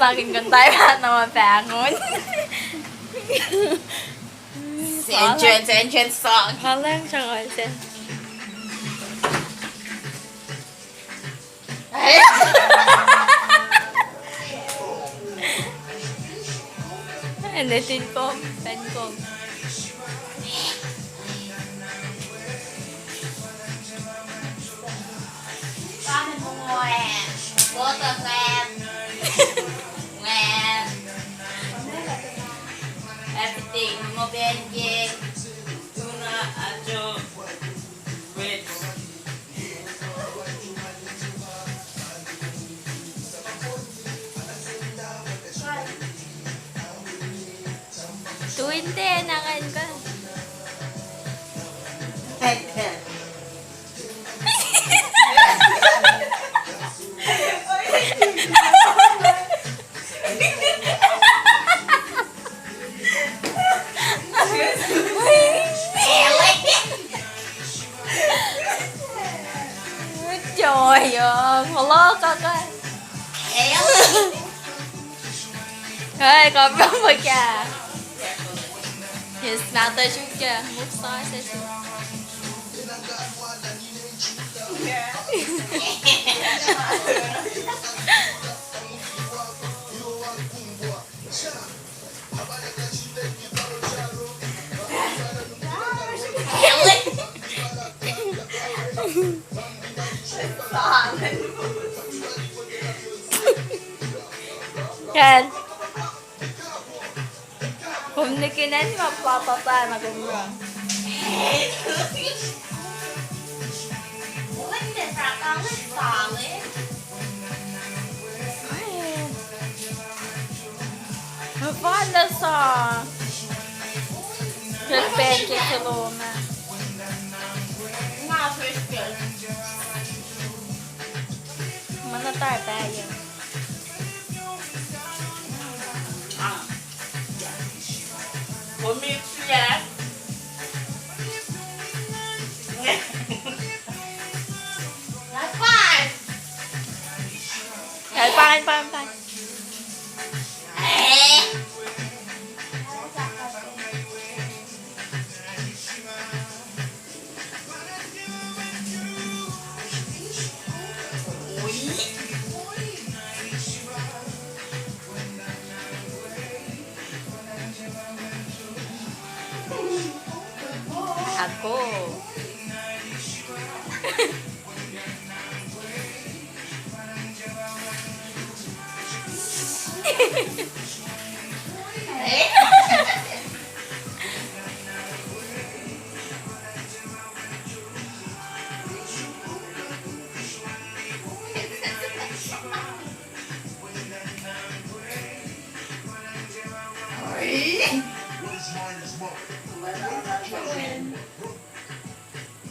Pakinggan tayo lahat na mabangon. Si entrance song. Halang siyang olsen. Ano, tinkom? Tenkom. Paano mo ngwen? Boto ngwen. Ngwen. Everything mo benjing. Tuna ajo. Wait. Tuwinte, nangan ka. Trời ơi, hello con ơi. Ê, con bấm vào kìa. Hiện nào tới chút kìa, mút sói sẽ xuống. Yan. Humnikinan mapapapa magumura. Hindi, prakangit solid. Mafala sa pancake sa loma. Nga, first girl. Manatar tayo. Bumix siya. Lapan! Pan. Ako.